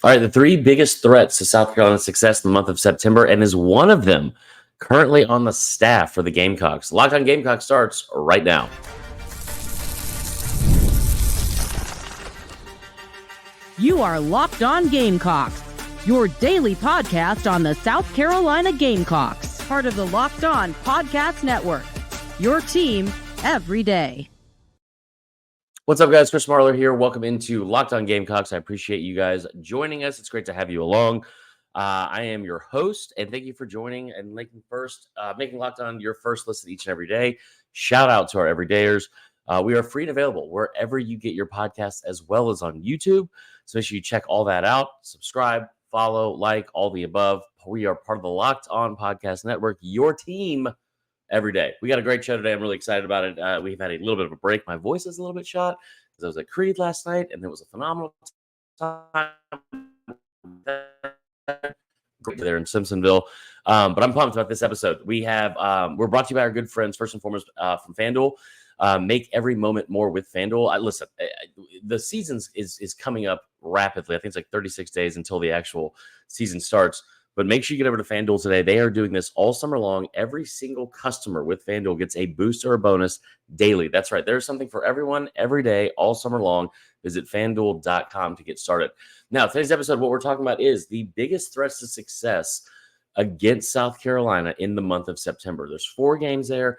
All right, the three biggest threats to South Carolina's success in the month of September, and is one of them currently on the staff for the Gamecocks. Locked on Gamecocks starts right now. You are Locked On Gamecocks, your daily podcast on the South Carolina Gamecocks, part of the Locked On Podcast Network, your team every day. What's up, guys? Chris Marler here. Welcome into Locked On Gamecocks. I appreciate you guys joining us. It's great to have you along. I am your host, and thank you for joining and making Locked On your first listen each and every day. Shout out to our everydayers. We are free and available wherever you get your podcasts, as well as on YouTube. So make sure you check all that out. Subscribe, follow, like, all the above. We are part of the Locked On Podcast Network, your team every day. We got a great show today. I'm really excited about it. We've had a little bit of a break. My voice is a little bit shot because I was at Creed last night, and it was a phenomenal time there in Simpsonville. But I'm pumped about this episode. We're brought to you by our good friends, first and foremost, from FanDuel. Make every moment more with FanDuel. Listen, the season is coming up rapidly. I think it's like 36 days until the actual season starts. But make sure you get over to FanDuel today. They are doing this all summer long. Every single customer with FanDuel gets a boost or a bonus daily. That's right. There's something for everyone every day, all summer long. Visit FanDuel.com to get started. Now, today's episode, what we're talking about is the biggest threats to success against South Carolina in the month of September. There's 4 games there.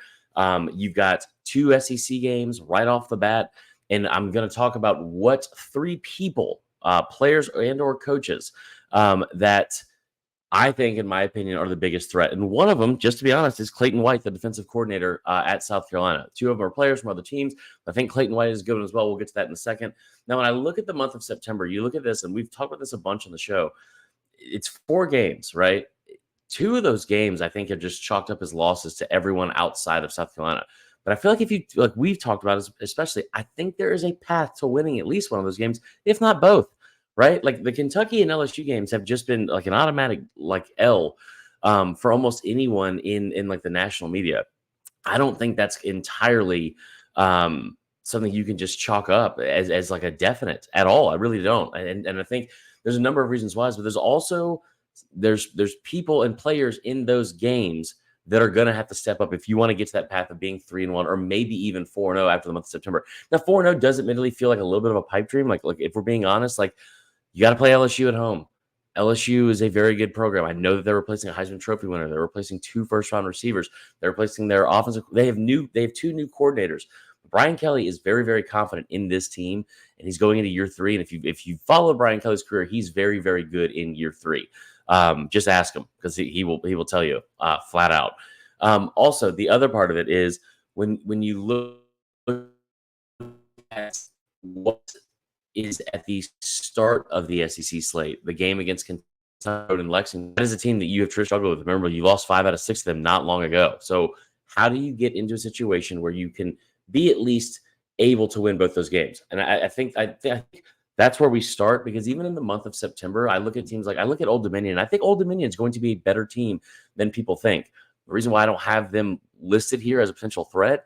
You've got 2 SEC games right off the bat. And I'm going to talk about what 3 people, players and or coaches, that I think, in my opinion, are the biggest threat. And one of them, just to be honest, is Clayton White, the defensive coordinator at South Carolina. 2 of them are players from other teams. I think Clayton White is good as well. We'll get to that in a second. Now, when I look at the month of September, you look at this, and we've talked about this a bunch on the show. It's 4 games, right? 2 of those games, I think, are just chalked up as losses to everyone outside of South Carolina. But I feel like we've talked about, especially, I think there is a path to winning at least one of those games, if not both. Right? Like the Kentucky and LSU games have just been like an automatic L for almost anyone in like the national media. I don't think that's entirely something you can just chalk up as like a definite at all. I really don't. And I think there's a number of reasons why, but there's also there's people and players in those games that are going to have to step up if you want to get to that path of being 3-1 or maybe even 4-0 after the month of September. Now, 4-0 does admittedly feel like a little bit of a pipe dream. Like if we're being honest, like, you got to play LSU at home. LSU is a very good program. I know that they're replacing a Heisman Trophy winner. They're replacing 2 first-round receivers. They're replacing their offensive. They have 2 new coordinators. Brian Kelly is very, very confident in this team, and he's going into year 3. And if you follow Brian Kelly's career, he's very, very good in year 3. Just ask him, because he will tell you flat out. Also, the other part of it is when you look at what is at the start of the SEC slate, the game against Kentucky and Lexington. That is a team that you have struggled with. Remember, you lost 5 out of 6 of them not long ago. So how do you get into a situation where you can be at least able to win both those games? And I think that's where we start, because even in the month of September, I look at Old Dominion, and I think Old Dominion is going to be a better team than people think. The reason why I don't have them listed here as a potential threat,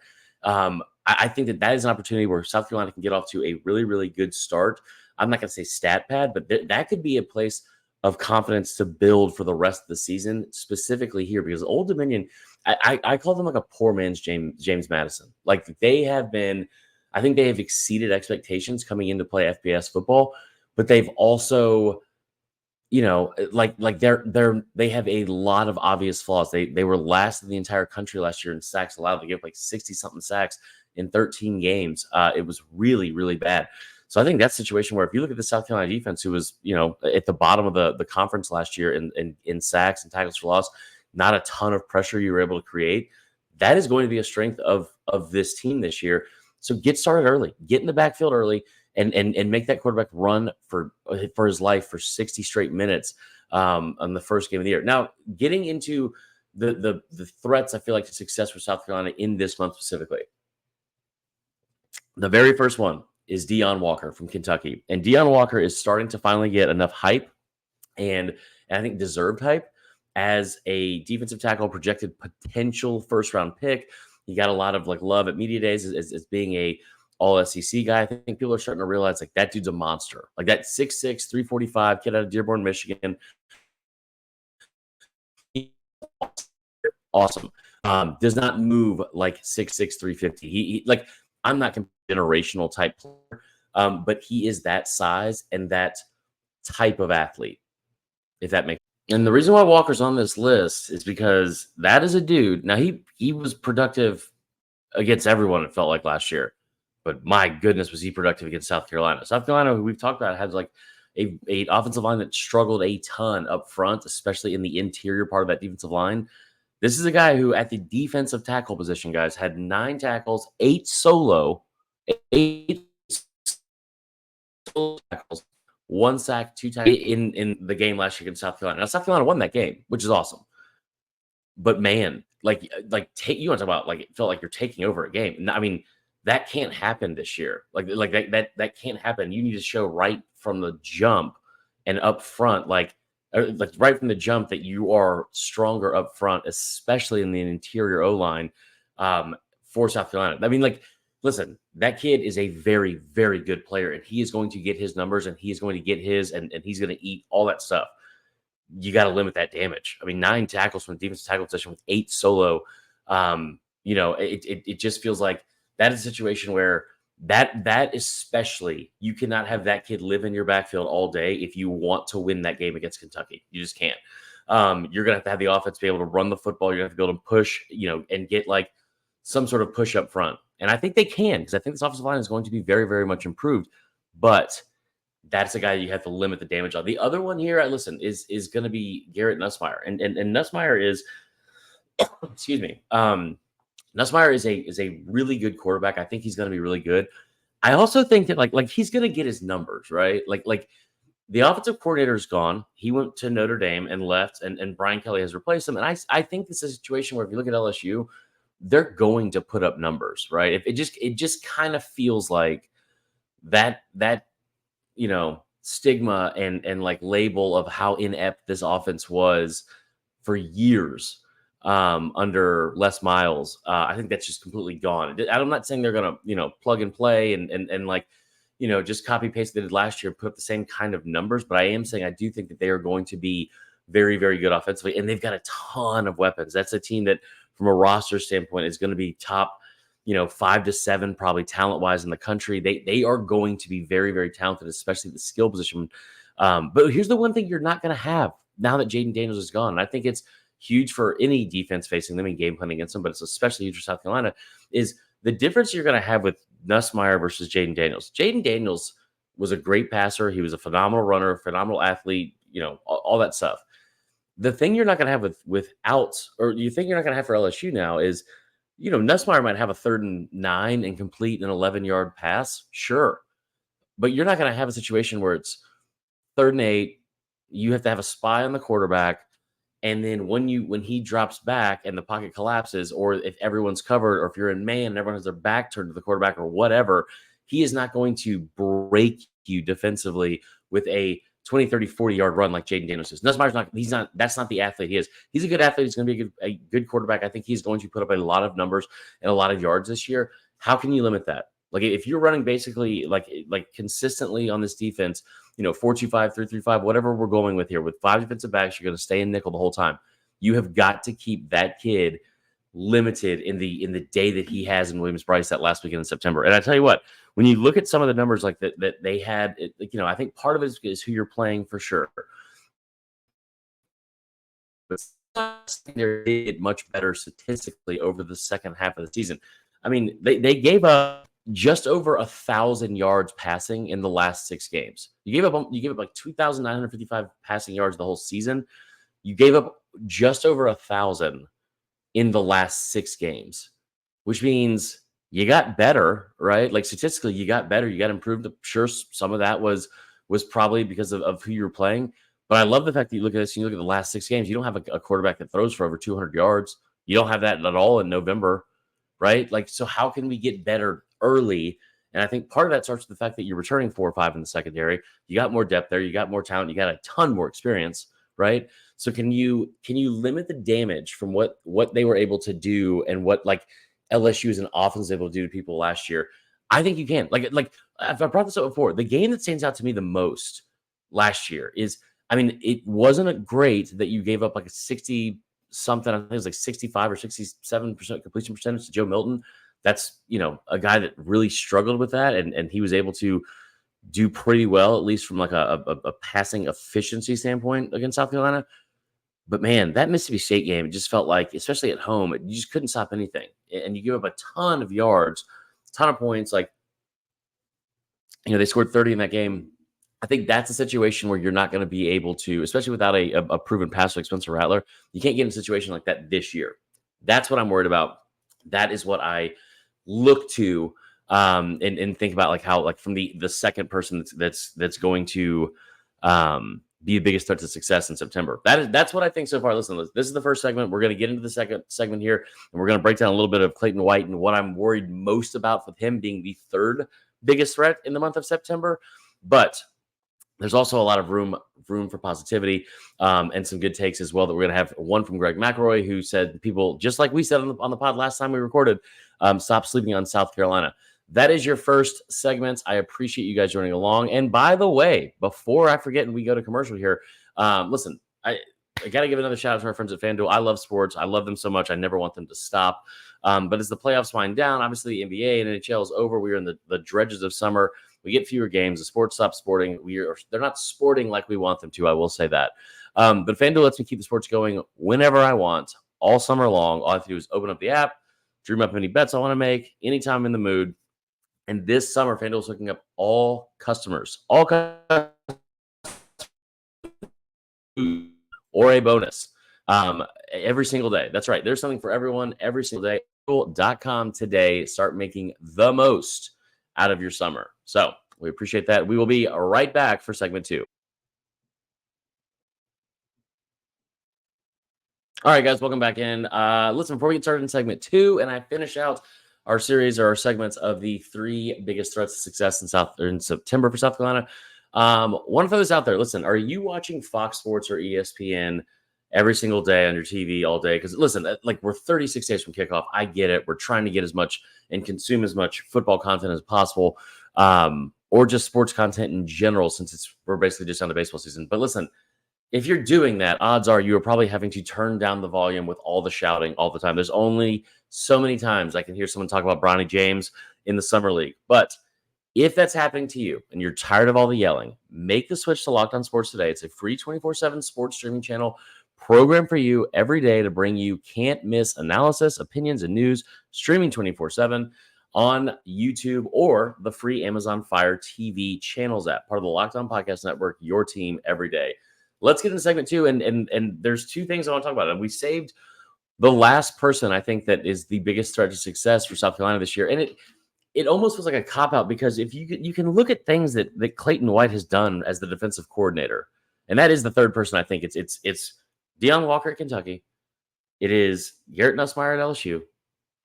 I think that is an opportunity where South Carolina can get off to a really, really good start. I'm not going to say stat pad, but that could be a place of confidence to build for the rest of the season, specifically here, because Old Dominion, I call them like a poor man's James Madison. Like I think they have exceeded expectations coming into play FBS football, but they've also, they have a lot of obvious flaws. They were last in the entire country last year in sacks allowed. They gave like 60-something sacks in 13 games. It was really, really bad. So I think that's a situation where if you look at the South Carolina defense, who was, at the bottom of the conference last year in sacks and tackles for loss, not a ton of pressure you were able to create, that is going to be a strength of this team this year. So get started early, get in the backfield early, and make that quarterback run for his life for 60 straight minutes on the first game of the year. Now, getting into the threats, I feel like, to success for South Carolina in this month specifically. The very first one is Deone Walker from Kentucky. And Deone Walker is starting to finally get enough hype, and I think deserved hype, as a defensive tackle, projected potential first-round pick. He got a lot of love at media days as being a all SEC guy. I think people are starting to realize like that dude's a monster. Like that 6'6", 345 kid out of Dearborn, Michigan. Awesome. Does not move like 6'6", 350. He like, I'm not generational type player, but he is that size and that type of athlete, if that makes sense. And the reason why Walker's on this list is because that is a dude. Now he was productive against everyone, it felt like last year. But my goodness, was he productive against South Carolina. South Carolina, who we've talked about, has like a offensive line that struggled a ton up front, especially in the interior part of that defensive line. This is a guy who at the defensive tackle position, guys, had 9 tackles, 8 solo, 8 solo tackles, 1 sack, 2 tackles in the game last year against South Carolina. Now, South Carolina won that game, which is awesome. But man, you want to talk about like it felt like you're taking over a game. I mean, that can't happen this year. Like that can't happen. You need to show right from the jump and up front, like right from the jump, that you are stronger up front, especially in the interior O-line for South Carolina. I mean, like, listen, that kid is a very, very good player, and he is going to get his numbers, and he is going to get his, and he's going to eat all that stuff. You got to limit that damage. I mean, 9 tackles from the defensive tackle position with 8 solo. It just feels like that is a situation where that especially, you cannot have that kid live in your backfield all day if you want to win that game against Kentucky. You just can't. You're going to have the offense be able to run the football. You're going to have to be able to push, and get like some sort of push up front. And I think they can, because I think this offensive line is going to be very, very much improved. But that's a guy you have to limit the damage on. The other one here, is going to be Garrett Nussmeier. And Nussmeier is, excuse me, Nussmeier is a really good quarterback. I think he's going to be really good. I also think that like he's going to get his numbers, right? Like the offensive coordinator is gone. He went to Notre Dame and left, and Brian Kelly has replaced him. And I think this is a situation where if you look at LSU, they're going to put up numbers, right? It just kind of feels like that stigma and like label of how inept this offense was for years under Les Miles. I think that's just completely gone. I'm not saying they're going to, plug and play and like, just copy paste what they did last year, put up the same kind of numbers. But I am saying I do think that they are going to be very, very good offensively. And they've got a ton of weapons. That's a team that from a roster standpoint is going to be top, 5 to 7 probably talent-wise in the country. They are going to be very, very talented, especially the skill position. But here's the one thing you're not going to have now that Jaden Daniels is gone. And I think it's huge for any defense facing them in game planning against them, but it's especially huge for South Carolina, is the difference you're going to have with Nussmeier versus Jaden Daniels. Jaden Daniels was a great passer. He was a phenomenal runner, phenomenal athlete, all that stuff. The thing you're not going to have or you think you're not going to have for LSU now is, Nussmeier might have a 3rd and 9 and complete an 11-yard pass. Sure. But you're not going to have a situation where it's 3rd and 8. You have to have a spy on the quarterback. And then when he drops back and the pocket collapses, or if everyone's covered, or if you're in man and everyone has their back turned to the quarterback or whatever, he is not going to break you defensively with a 20, 30, 40-yard run like Jaden Daniels is. Nussmeier's that's not the athlete he is. He's a good athlete. He's going to be a good quarterback. I think he's going to put up a lot of numbers and a lot of yards this year. How can you limit that? Like if you're running basically like consistently on this defense, 4-2-5, 3-3-5, whatever we're going with here, with 5 defensive backs, you're going to stay in nickel the whole time. You have got to keep that kid limited in the day that he has in Williams-Brice that last weekend in September. And I tell you what, when you look at some of the numbers like that they had, I think part of it is who you're playing for sure. But they did much better statistically over the second half of the season. I mean, they gave up just over 1,000 yards passing in the last 6 games. You gave up like 2,955 passing yards the whole season. You gave up just over 1,000 in the last 6 games, which means you got better, right? Like statistically, you got better. You got improved. Sure, some of that was probably because of who you were playing. But I love the fact that you look at this and you look at the last 6 games. You don't have a quarterback that throws for over 200 yards. You don't have that at all in November, right? Like, so how can we get better early? And I think part of that starts with the fact that you're returning 4 or 5 in the secondary. You got more depth there. You got more talent. You got a ton more experience, right? So can you limit the damage from what they were able to do and what like LSU as an offense was able to do to people last year? I think you can. Like I've brought this up before. The game that stands out to me the most last year is, I mean, it wasn't great that you gave up like a 60 something. I think it was like 65 or 67% completion percentage to Joe Milton. That's, a guy that really struggled with that. And he was able to do pretty well, at least from like a passing efficiency standpoint against South Carolina. But man, that Mississippi State game, it just felt like, especially at home, you just couldn't stop anything. And you give up a ton of yards, a ton of points. Like, they scored 30 in that game. I think that's a situation where you're not going to be able to, especially without a proven passer like Spencer Rattler, you can't get in a situation like that this year. That's what I'm worried about. That is what I look to and think about, like how, like from the second person that's going to be the biggest threat to success in September. That's what I think so far. Listen, this is the first segment. We're going to get into the second segment here, and we're going to break down a little bit of Clayton White and what I'm worried most about with him being the third biggest threat in the month of September. But there's also a lot of room for positivity and some good takes as well that we're going to have. One from Greg McElroy, who said, people, just like we said on the pod last time we recorded, stop sleeping on South Carolina. That is your first segment. I appreciate you guys joining along. And by the way, before I forget and we go to commercial here, listen, I got to give another shout out to our friends at FanDuel. I love sports. I love them so much. I never want them to stop. But as the playoffs wind down, obviously the NBA and NHL is over. We are in the dredges of summer. We get fewer games. The sports stop sporting. They're not sporting like we want them to. I will say that. But FanDuel lets me keep the sports going whenever I want, all summer long. All I have to do is open up the app, dream up any bets I want to make, anytime I'm in the mood. And this summer, FanDuel is hooking up all customers, or a bonus every single day. That's right. There's something for everyone every single day. FanDuel.com today. Start making the most out of your summer. So we appreciate that. We will be right back for segment 2. All right, guys, welcome back in. Listen, before we get started in segment 2, and I finish out our series or our segments of the 3 biggest threats to success in September for South Carolina, one of those out there. Listen, are you watching Fox Sports or ESPN every single day on your TV all day? Because listen, like, we're 36 days from kickoff. I get it. We're trying to get as much and consume as much football content as possible, or just sports content in general, since we're basically just on the baseball season. But listen, if you're doing that, odds are you are probably having to turn down the volume with all the shouting all the time. There's only so many times I can hear someone talk about Bronny James in the summer league. But if that's happening to you and you're tired of all the yelling, make the switch to Locked On Sports today. It's a free 24/7 sports streaming channel program for you every day to bring you can't-miss analysis, opinions, and news, streaming 24/7 on YouTube or the free Amazon Fire TV channels app, part of the Locked On Podcast Network, your team every day. Let's get into segment 2, and there's 2 things I want to talk about. And we saved the last person I think that is the biggest threat to success for South Carolina this year. And it almost was like a cop-out, because if you can look at things that Clayton White has done as the defensive coordinator, and that is the third person. I think it's Deone Walker at Kentucky, it is Garrett Nussmeier at LSU,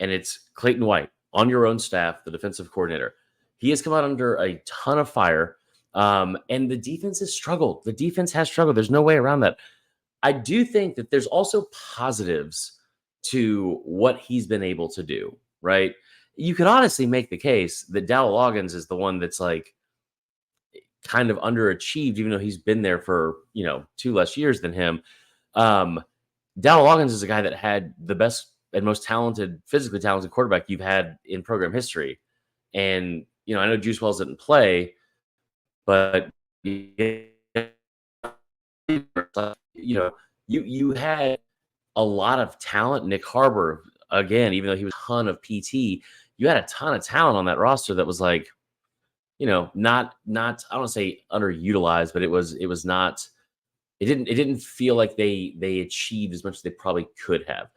and it's Clayton White on your own staff, the defensive coordinator. He has come out under a ton of fire. And the defense has struggled. The defense has struggled. There's no way around that. I do think that there's also positives to what he's been able to do, right? You could honestly make the case that Dowell Loggins is the one that's like kind of underachieved, even though he's been there for, 2 less years than him. Dowell Loggins is a guy that had the best and most talented, physically talented quarterback you've had in program history. And, I know Juice Wells didn't play, but you had a lot of talent. Nick Harbor, again, even though he was a ton of PT, you had a ton of talent on that roster that was like, not I don't want to say underutilized, but it didn't feel like they achieved as much as they probably could have.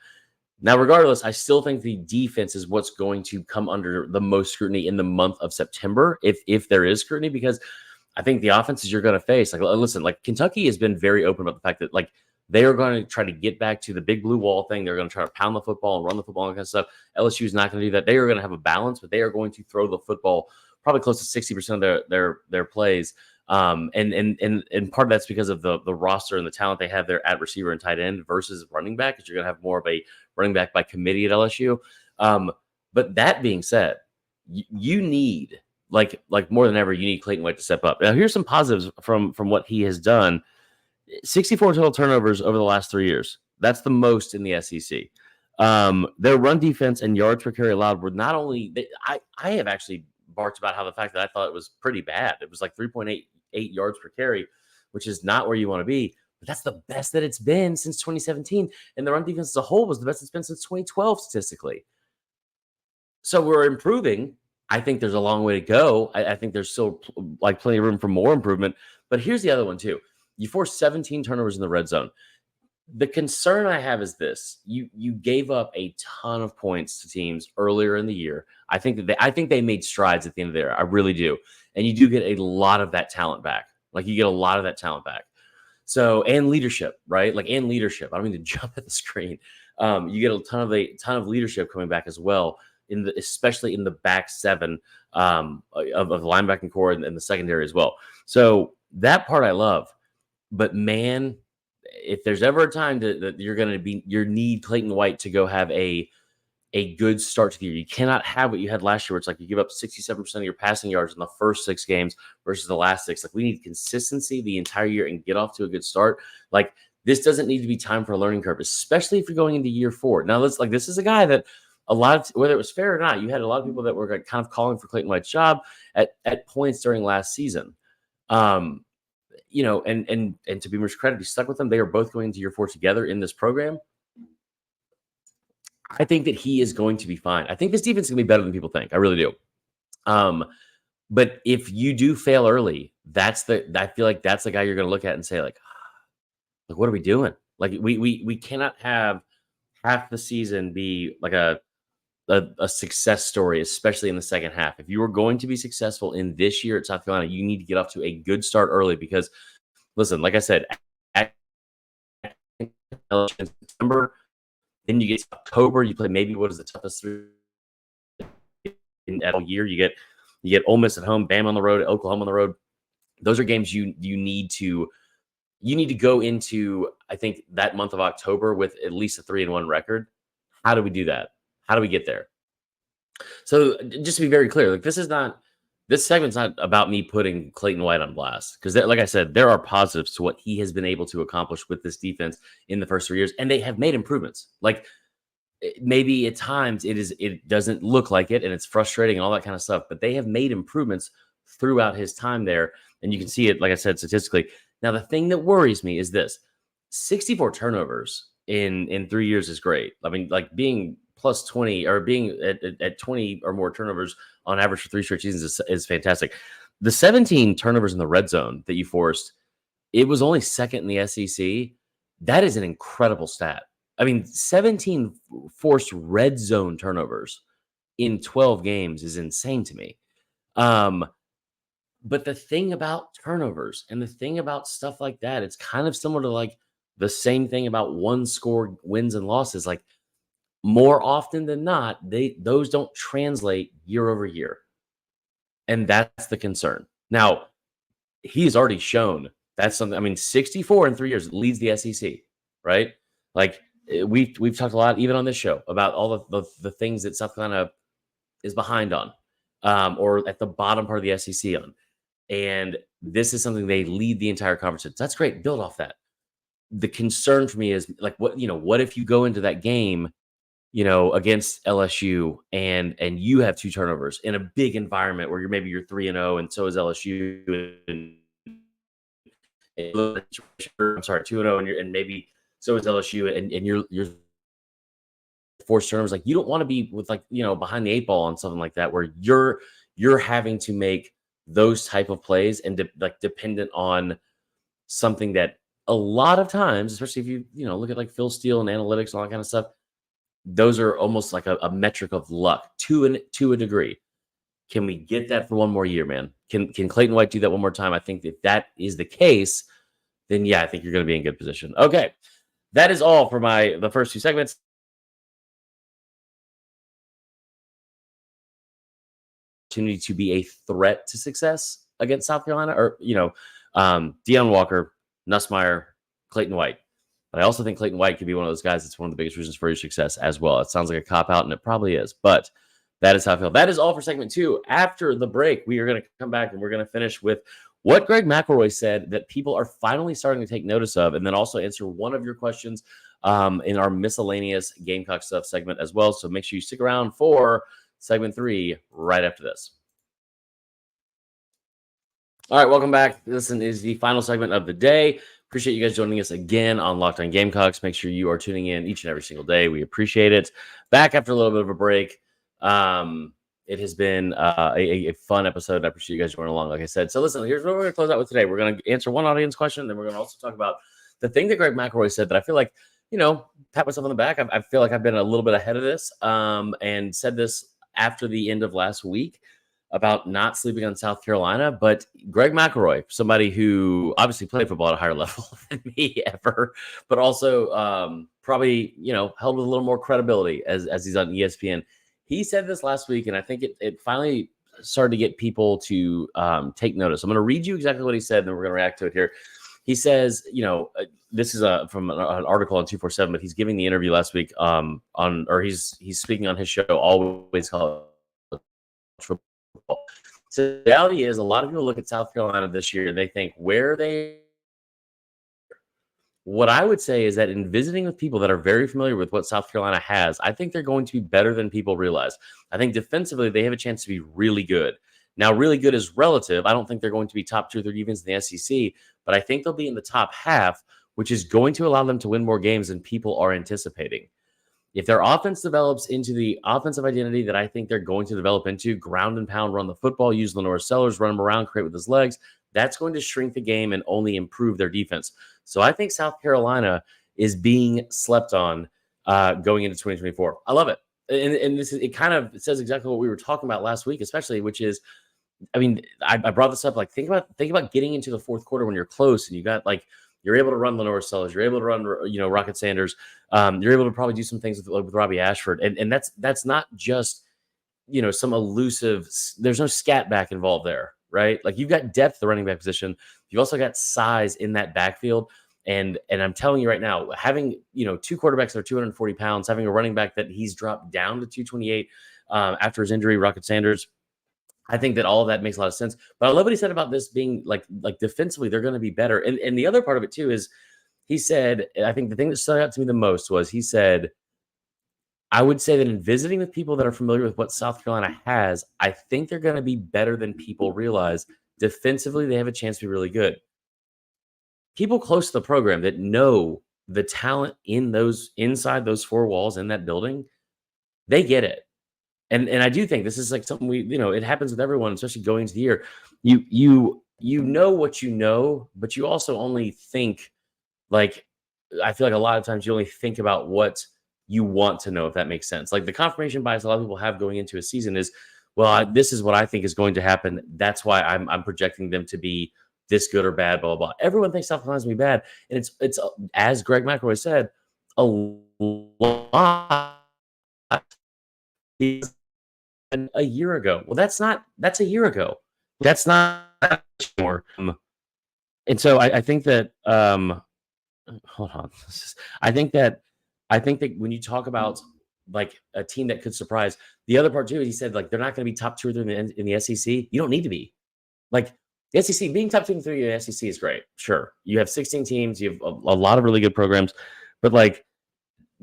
Now, regardless, I still think the defense is what's going to come under the most scrutiny in the month of September, if there is scrutiny, because I think the offenses you're going to face, like Kentucky has been very open about the fact that they are going to try to get back to the big blue wall thing. They're going to try to pound the football and run the football and that kind of stuff. LSU is not going to do that. They are going to have a balance, but they are going to throw the football probably close to 60% of their plays. And part of that's because of the roster and the talent they have there at receiver and tight end versus running back, because you're going to have more of a running back by committee at LSU. But that being said, you need like more than ever, you need Clayton White to step up. Now, here's some positives from what he has done. 64 total turnovers over the last 3 years. That's the most in the SEC. Their run defense and yards per carry allowed were not only I have actually barked about how the fact that I thought it was pretty bad. It was like 3.88 yards per carry, which is not where you want to be. But that's the best that it's been since 2017. And the run defense as a whole was the best it's been since 2012 statistically. So we're improving. I think there's a long way to go. I think there's still like plenty of room for more improvement. But here's the other one too. You forced 17 turnovers in the red zone. The concern I have is this: you gave up a ton of points to teams earlier in the year. I think they made strides at the end of the year. I really do. And you do get a lot of that talent back. Like you get a lot of that talent back. So, and leadership, right? Like, and leadership. I don't mean to jump at the screen. You get a ton of leadership coming back as well, especially in the back seven of the linebacking core and the secondary as well. So that part I love. But man, if there's ever a time that you need Clayton White to go have a good start to the year. You cannot have what you had last year, where it's like you give up 67% of your passing yards in the first 6 games versus the last 6. Like, we need consistency the entire year and get off to a good start. Like, this doesn't need to be time for a learning curve, especially if you're going into year 4. Now, this is a guy that whether it was fair or not, you had a lot of people that were kind of calling for Clayton White's job at points during last season. And to Beamer's credit, he stuck with them. They are both going into year 4 together in this program. I think that he is going to be fine. I think this defense is going to be better than people think. I really do. But if you do fail early, I feel like that's the guy you're going to look at and say, like, what are we doing? Like, we cannot have half the season be like a success story, especially in the second half. If you are going to be successful in this year at South Carolina, you need to get off to a good start early because, listen, like I said, September, then you get to October, you play maybe what is the toughest in all year. You get Ole Miss at home, Bama on the road, Oklahoma on the road. Those are games you need to go into, I think, that month of October with at least a 3-1 record. How do we do that? How do we get there? So just to be very clear, like, this segment's not about me putting Clayton White on blast, because, like I said, there are positives to what he has been able to accomplish with this defense in the first 3 years, and they have made improvements. Like, maybe at times it doesn't look like it, and it's frustrating and all that kind of stuff, but they have made improvements throughout his time there, and you can see it, like I said, statistically. Now, the thing that worries me is this: 64 turnovers in 3 years is great. I mean, like, being plus 20 or being at 20 or more turnovers on average for 3 straight seasons is fantastic. The 17 turnovers in the red zone that you forced, it was only second in the SEC. That is an incredible stat. I mean, 17 forced red zone turnovers in 12 games is insane to me. But the thing about turnovers and the thing about stuff like that, it's kind of similar to like the same thing about one score wins and losses. Like, more often than not, those don't translate year over year. And that's the concern. Now, he's already shown that's something. I mean, 64 in 3 years leads the SEC, right? Like, we've talked a lot, even on this show, about all the things that South Carolina is behind on, or at the bottom part of the SEC on. And this is something they lead the entire conference in. That's great. Build off that. The concern for me is, like, what if you go into that game, against LSU and you have 2 turnovers in a big environment where you're 3-0 and so is LSU, and I'm sorry, 2-0 and maybe so is LSU, and you're forced turnovers. Like, you don't want to be with, like, behind the 8 ball on something like that, where you're having to make those type of plays and dependent on something that a lot of times, especially if you look at like Phil Steele and analytics and all that kind of stuff, those are almost like a metric of luck to a degree. Can we get that for one more year, man? Can Clayton White do that one more time? I think if that is the case, then yeah, I think you're going to be in good position. Okay, that is all for the first 2 segments. Opportunity to be a threat to success against South Carolina, or Deone Walker, Nussmeier, Clayton White. But I also think Clayton White could be one of those guys that's one of the biggest reasons for your success as well. It sounds like a cop-out, and it probably is. But That is how I feel. That is all for segment 2. After the break, we are going to come back and we're going to finish with what Greg McElroy said that people are finally starting to take notice of, and then also answer one of your questions in our miscellaneous Gamecock stuff segment as well. So make sure you stick around for segment 3 right after this. All right, welcome back. This is the final segment of the day. Appreciate you guys joining us again on Locked On Gamecocks. Make sure you are tuning in each and every single day. We appreciate it. Back after a little bit of a break. It has been a fun episode. I appreciate you guys joining along, like I said. So listen, here's what we're going to close out with today. We're going to answer one audience question, then we're going to also talk about the thing that Greg McElroy said that I feel like, pat myself on the back. I feel like I've been a little bit ahead of this and said this after the end of last week about not sleeping on South Carolina. But Greg McElroy, somebody who obviously played football at a higher level than me ever, but also probably, held with a little more credibility as he's on ESPN. He said this last week, and I think it finally started to get people to take notice. I'm going to read you exactly what he said, and then we're going to react to it here. He says, this is from an article on 247, but he's giving the interview last week he's speaking on his show, Always College Football. So the reality is, a lot of people look at South Carolina this year and they think what I would say is that in visiting with people that are very familiar with what South Carolina has, I think they're going to be better than people realize. I think defensively, they have a chance to be really good. Now, really good is relative. I don't think they're going to be top 2 or 3 defense in the SEC, but I think they'll be in the top half, which is going to allow them to win more games than people are anticipating. If their offense develops into the offensive identity that I think they're going to develop into, ground and pound, run the football, use Lenore Sellers, run him around, create with his legs, that's going to shrink the game and only improve their defense. So I think South Carolina is being slept on going into 2024. I love it. And it kind of says exactly what we were talking about last week, especially, which is, I brought this up, think about getting into the fourth quarter when you're close and you got you're able to run Lenore Sellers, you're able to run, Rocket Sanders, you're able to probably do some things with Robbie Ashford. And that's not just, some elusive, there's no scat back involved there, right? You've got depth at the running back position. You've also got size in that backfield. And I'm telling you right now, having, 2 quarterbacks that are 240 pounds, having a running back that he's dropped down to 228 after his injury, Rocket Sanders, I think that all of that makes a lot of sense. But I love what he said about this being like defensively, they're going to be better. And the other part of it too is he said, I think the thing that stood out to me the most was he said, I would say that in visiting with people that are familiar with what South Carolina has, I think they're going to be better than people realize. Defensively, they have a chance to be really good. People close to the program that know the talent inside those 4 walls in that building, they get it. And I do think this is something it happens with everyone, especially going into the year. You know what you know, but you also only think I feel like a lot of times you only think about what you want to know, if that makes sense. The confirmation bias a lot of people have going into a season is, well, this is what I think is going to happen. That's why I'm projecting them to be this good or bad, blah, blah, blah. Everyone thinks South Carolina's going to be bad. And it's as Greg McElroy said, a lot a year ago. Well, that's a year ago. That's not anymore. And so I think that hold on. I think that when you talk about a team that could surprise, the other part too is he said they're not going to be top 2 or 3 in the SEC. You don't need to be. The SEC being top 2 or 3 in the SEC is great. Sure, you have 16 teams, you have a lot of really good programs, but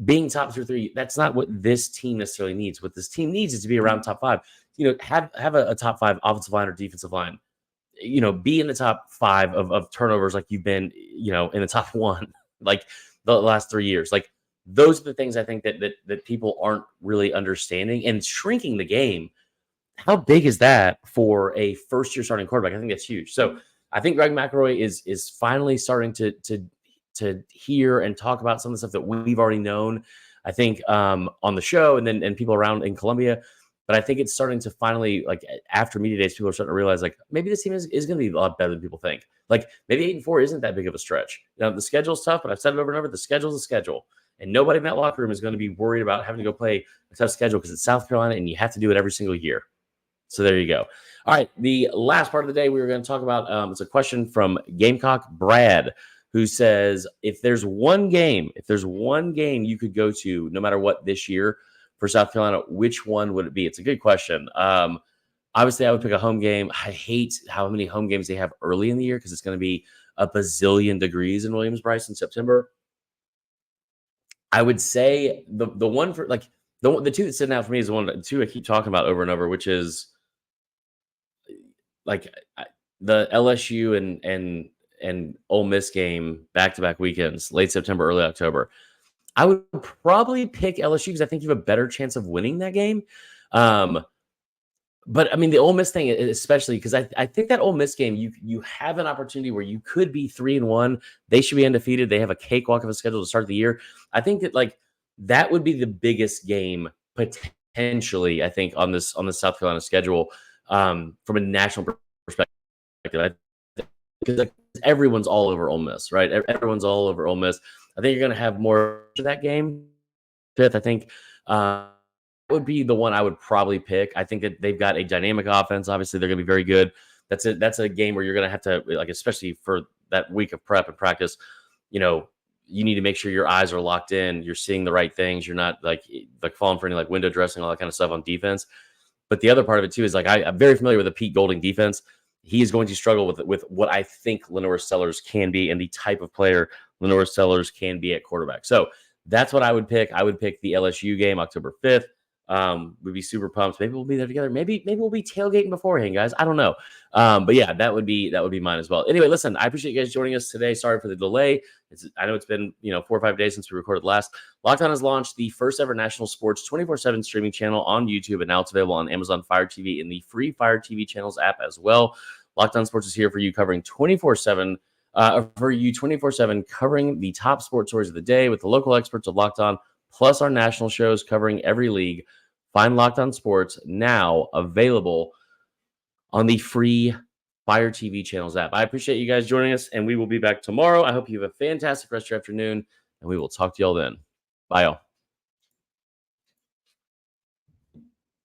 being top 2 or 3, that's not what this team necessarily needs. What this team needs is to be around top 5. Have a top 5 offensive line or defensive line. Be in the top 5 of turnovers like you've been, in the top 1 the last 3 years. Those are the things I think that people aren't really understanding and shrinking the game. How big is that for a first-year starting quarterback? I think that's huge. So I think Greg McElroy is finally starting to hear and talk about some of the stuff that we've already known, I think, on the show and people around in Columbia. But I think it's starting to finally, after media days, people are starting to realize, maybe this team is going to be a lot better than people think. Maybe 8-4 isn't that big of a stretch. Now, the schedule's tough, but I've said it over and over, the schedule's a schedule. And nobody in that locker room is going to be worried about having to go play a tough schedule because it's South Carolina and you have to do it every single year. So there you go. All right, the last part of the day we were going to talk about, it's a question from Gamecock Brad, who says, if there's one game you could go to no matter what this year for South Carolina, which one would it be? It's a good question. Obviously, I would pick a home game. I hate how many home games they have early in the year because it's going to be a bazillion degrees in Williams-Brice in September. I would say the one for like the two that stand out for me is the two I keep talking about over and over, which is like the LSU and Ole Miss game back-to-back weekends, late September, early October. I would probably pick LSU because I think you have a better chance of winning that game. But I mean, the Ole Miss thing, especially because I think that Ole Miss game, you have an opportunity where you could be 3-1. They should be undefeated. They have a cakewalk of a schedule to start the year. I think that that would be the biggest game potentially. I think on the South Carolina schedule from a national perspective, because everyone's all over Ole Miss, right? Everyone's all over Ole Miss. I think you're going to have more of that game. Fifth, I think. Would be the one I would probably pick. I think that they've got a dynamic offense. Obviously, they're going to be very good. That's a game where you're going to have to, like, especially for that week of prep and practice, you need to make sure your eyes are locked in. You're seeing the right things. You're not like falling for any like window dressing, all that kind of stuff on defense. But the other part of it too is like I'm very familiar with the Pete Golding defense. He is going to struggle with what I think Lenore Sellers can be and the type of player Lenore Sellers can be at quarterback. So that's what I would pick. I would pick the LSU game October 5th. We'd be super pumped. Maybe we'll be there together. Maybe we'll be tailgating beforehand, guys. I don't know. But yeah, that would be mine as well. Anyway, listen, I appreciate you guys joining us today. Sorry for the delay. I know it's been 4 or 5 days since we recorded last. Locked On has launched the first ever national sports 24/7 streaming channel on YouTube, and now it's available on Amazon Fire TV and the free Fire TV channels app as well. Locked On Sports is here for you, covering 24/7. For you 24/7, covering the top sports stories of the day with the local experts of Locked On, plus our national shows covering every league. Find Locked On Sports now available on the free Fire TV channels app. I appreciate you guys joining us, and we will be back tomorrow. I hope you have a fantastic rest of your afternoon, and we will talk to y'all then. Bye, y'all.